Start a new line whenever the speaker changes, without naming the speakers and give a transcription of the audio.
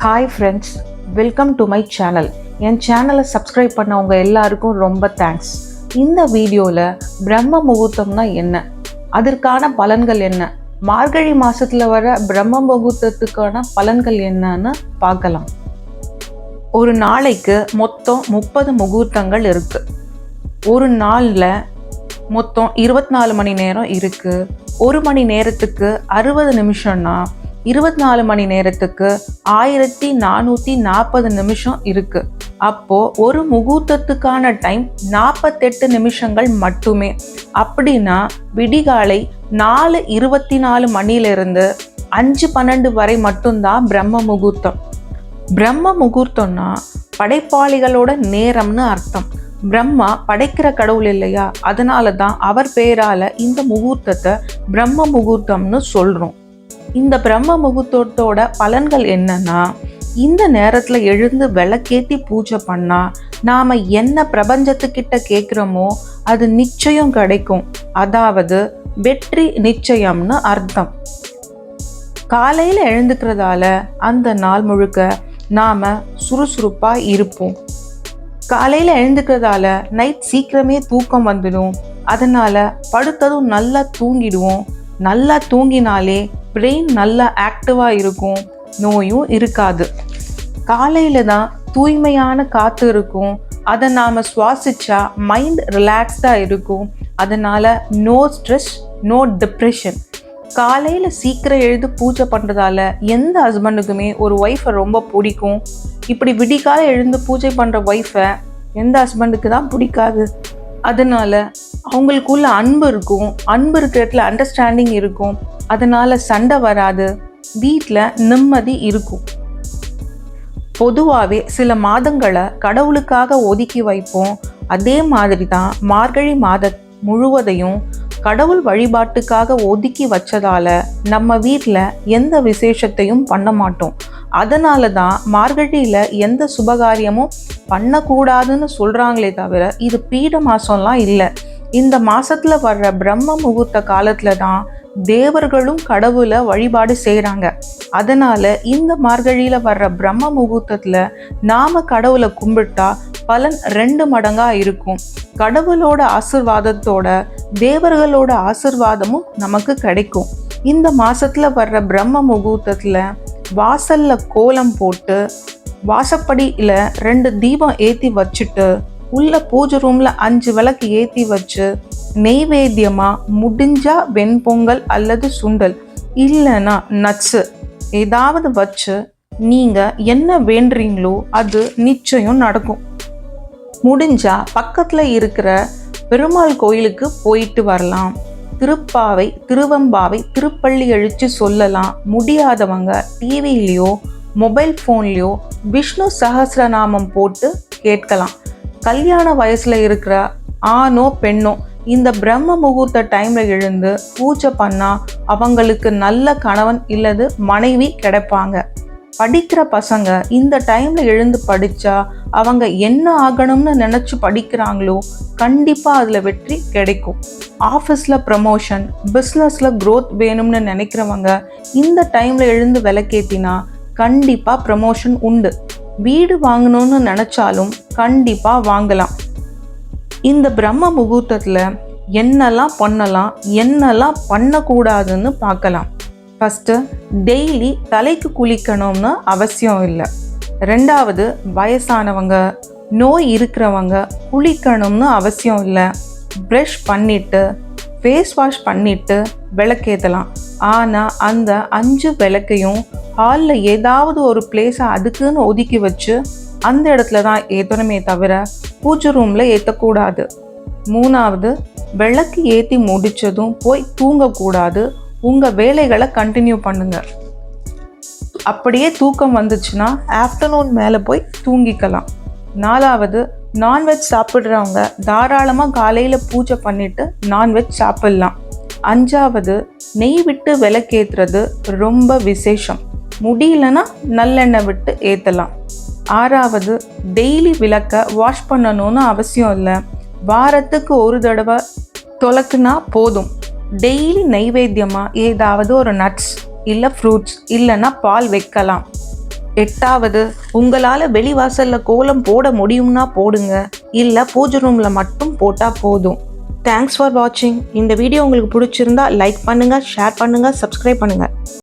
Hi friends, welcome to my channel. என் சேனலை subscribe பண்ணவங்க எல்லாருக்கும் ரொம்ப தேங்க்ஸ். இந்த வீடியோவில் பிரம்ம முகூர்த்தம்னா என்ன, அதற்கான பலன்கள் என்ன, மார்கழி மாதத்தில் வர பிரம்ம முகூர்த்தத்துக்கான பலன்கள் என்னன்னு பார்க்கலாம். ஒரு நாளைக்கு மொத்தம் 30 முகூர்த்தங்கள் இருக்குது. ஒரு நாளில் மொத்தம் 24 மணி நேரம் இருக்குது. ஒரு மணி நேரத்துக்கு 60 நிமிஷம்னா 24 மணி நேரத்துக்கு 1440 நிமிஷம் இருக்கு. அப்போ ஒரு முகூர்த்தத்துக்கான டைம் 48 நிமிஷங்கள் மட்டுமே. அப்படின்னா விடிகாலை 4:24 மணிலிருந்து 5:12 வரை மட்டும்தான் பிரம்ம முகூர்த்தம். பிரம்ம முகூர்த்தம்னா படைப்பாளிகளோட நேரம்னு அர்த்தம். பிரம்மா படைக்கிற கடவுள் இல்லையா, அதனால தான் அவர் பேரால இந்த முகூர்த்தத்தை பிரம்ம முகூர்த்தம்னு சொல்றோம். இந்த பிரம்ம முகூர்த்தத்தோட பலன்கள் என்னன்னா, இந்த நேரத்துல எழுந்து விளக்கேத்தி பூஜை பண்ணா நாம என்ன பிரபஞ்சத்துக்கிட்ட கேட்குறோமோ அது நிச்சயம் கிடைக்கும். அதாவது வெற்றி நிச்சயம்னு அர்த்தம். காலையில எழுந்துக்கிறதால அந்த நாள் முழுக்க நாம சுறுசுறுப்பா இருப்போம். காலையில எழுந்துக்கிறதால நைட் சீக்கிரமே தூக்கம் வந்துடும். அதனால படுத்ததும் நல்லா தூங்கிடுவோம். நல்லா தூங்கினாலே பிரெயின் நல்லா ஆக்டிவாக இருக்கும், நோயும் இருக்காது. காலையில் தான் தூய்மையான காற்று இருக்கும், அதை நாம் சுவாசிச்சா மைண்ட் ரிலாக்ஸ்டாக இருக்கும். அதனால் நோ ஸ்ட்ரெஸ், நோ டிப்ரெஷன். காலையில் சீக்கிரம் எழுந்து பூஜை பண்ணுறதால எந்த ஹஸ்பண்டுக்குமே ஒரு ஒய்ஃபை ரொம்ப பிடிக்கும். இப்படி விடிகால எழுந்து பூஜை பண்ணுற ஒய்ஃபை எந்த ஹஸ்பண்டுக்கு தான் பிடிக்காது? அதனால் அவங்களுக்குள்ள அன்பு இருக்கும். அன்பு இருக்கிற இடத்துல அண்டர்ஸ்டாண்டிங் இருக்கும். அதனால சண்டை வராது, வீட்டில் நிம்மதி இருக்கும். பொதுவாகவே சில மாதங்களை கடவுளுக்காக ஒதுக்கி வைப்போம். அதே மாதிரி தான் மார்கழி மாதம் முழுவதையும் கடவுள் வழிபாட்டுக்காக ஒதுக்கி வச்சதால நம்ம வீட்டில் எந்த விசேஷத்தையும் பண்ண மாட்டோம். அதனால தான் மார்கழியில் எந்த சுபகாரியமும் பண்ணக்கூடாதுன்னு சொல்கிறாங்களே தவிர இது பீட மாதம்லாம் இல்லை. இந்த மாதத்தில் வர்ற பிரம்ம முகூர்த்த காலத்தில் தான் தேவர்களும் கடவுளை வழிபாடு செய்கிறாங்க. அதனால் இந்த மார்கழியில் வர்ற பிரம்ம முகூர்த்தத்தில் நாம் கடவுளை கும்பிட்டா பலன் 2 மடங்காக இருக்கும். கடவுளோட ஆசிர்வாதத்தோட தேவர்களோட ஆசிர்வாதமும் நமக்கு கிடைக்கும். இந்த மாதத்தில் வர்ற பிரம்ம முகூர்த்தத்தில் வாசலில் கோலம் போட்டு வாசப்படியில் 2 தீபம் ஏற்றி வச்சுட்டு உள்ள பூஜை ரூமில் 5 விளக்கு ஏற்றி வச்சு நெய்வேத்தியமாக முடிஞ்சா வெண்பொங்கல் அல்லது சுண்டல் இல்லைன்னா நட்ஸு ஏதாவது வச்சு நீங்கள் என்ன வேண்டுறீங்களோ அது நிச்சயம் நடக்கும். முடிஞ்சா பக்கத்தில் இருக்கிற பெருமாள் கோயிலுக்கு போயிட்டு வரலாம். திருப்பாவை, திருவம்பாவை, திருப்பள்ளி எழுச்சி சொல்லலாம். முடியாதவங்க டிவிலையோ மொபைல் ஃபோன்லேயோ விஷ்ணு சஹஸ்ரநாமம் போட்டு கேட்கலாம். கல்யாண வயசில் இருக்கிற ஆணோ பெண்ணோ இந்த பிரம்ம முகூர்த்த டைமில் எழுந்து பூஜை பண்ணால் அவங்களுக்கு நல்ல கணவன் இல்லது மனைவி கிடைப்பாங்க. படிக்கிற பசங்க இந்த டைமில் எழுந்து படித்தா அவங்க என்ன ஆகணும்னு நினச்சி படிக்கிறாங்களோ கண்டிப்பாக அதில் வெற்றி கிடைக்கும். ஆஃபீஸில் ப்ரமோஷன், பிஸ்னஸில் க்ரோத் வேணும்னு நினைக்கிறவங்க இந்த டைமில் எழுந்து விளக்கேற்றினா கண்டிப்பாக ப்ரமோஷன் உண்டு. வீடு வாங்கணும்னு நினச்சாலும் கண்டிப்பாக வாங்கலாம். இந்த பிரம்ம முகூர்த்தத்தில் என்னெல்லாம் பண்ணலாம், என்னெல்லாம் பண்ணக்கூடாதுன்னு பார்க்கலாம். ஃபஸ்ட்டு, டெய்லி தலைக்கு குளிக்கணும்னு அவசியம் இல்லை. 2வது, வயசானவங்க, நோய் இருக்கிறவங்க குளிக்கணும்னு அவசியம் இல்லை. ப்ரஷ் பண்ணிவிட்டு ஃபேஸ் வாஷ் பண்ணிவிட்டு விளக்கேற்றலாம். ஆனால் அந்த 5 விளக்கையும் ஹாலில் ஏதாவது ஒரு பிளேஸை அதுக்குன்னு ஒதுக்கி வச்சு அந்த இடத்துல தான் ஏற்றணுமே தவிர பூஜை ரூமில் ஏற்றக்கூடாது. 3வது, விளக்கு ஏற்றி முடித்ததும் போய் தூங்கக்கூடாது. உங்கள் வேலைகளை கண்டினியூ பண்ணுங்க. அப்படியே தூக்கம் வந்துச்சுன்னா ஆஃப்டர்நூன் மேலே போய் தூங்கிக்கலாம். 4வது, நான்வெஜ் சாப்பிட்றவங்க தாராளமாக காலையில் பூஜை பண்ணிவிட்டு நான்வெஜ் சாப்பிட்லாம். 5வது, நெய் விட்டு விளக்கேற்றுறது ரொம்ப விசேஷம். முடியலன்னா நல்லெண்ணெய் விட்டு ஏற்றலாம். 6வது, டெய்லி விளக்க வாஷ் பண்ணணும்னு அவசியம் இல்லை. வாரத்துக்கு ஒரு தடவை தொலைக்குனா போதும். டெய்லி நைவேத்தியமாக ஏதாவது ஒரு நட்ஸ் இல்லை ஃப்ரூட்ஸ் இல்லைன்னா பால் வைக்கலாம். 8வது, உங்களால் வெளிவாசலில் கோலம் போட முடியும்னா போடுங்க, இல்லை பூஜை ரூமில் மட்டும் போட்டால் போதும். தேங்க்ஸ் ஃபார் வாட்சிங். இந்த வீடியோ உங்களுக்கு பிடிச்சிருந்தா லைக் பண்ணுங்கள், ஷேர் பண்ணுங்கள், சப்ஸ்கிரைப் பண்ணுங்கள்.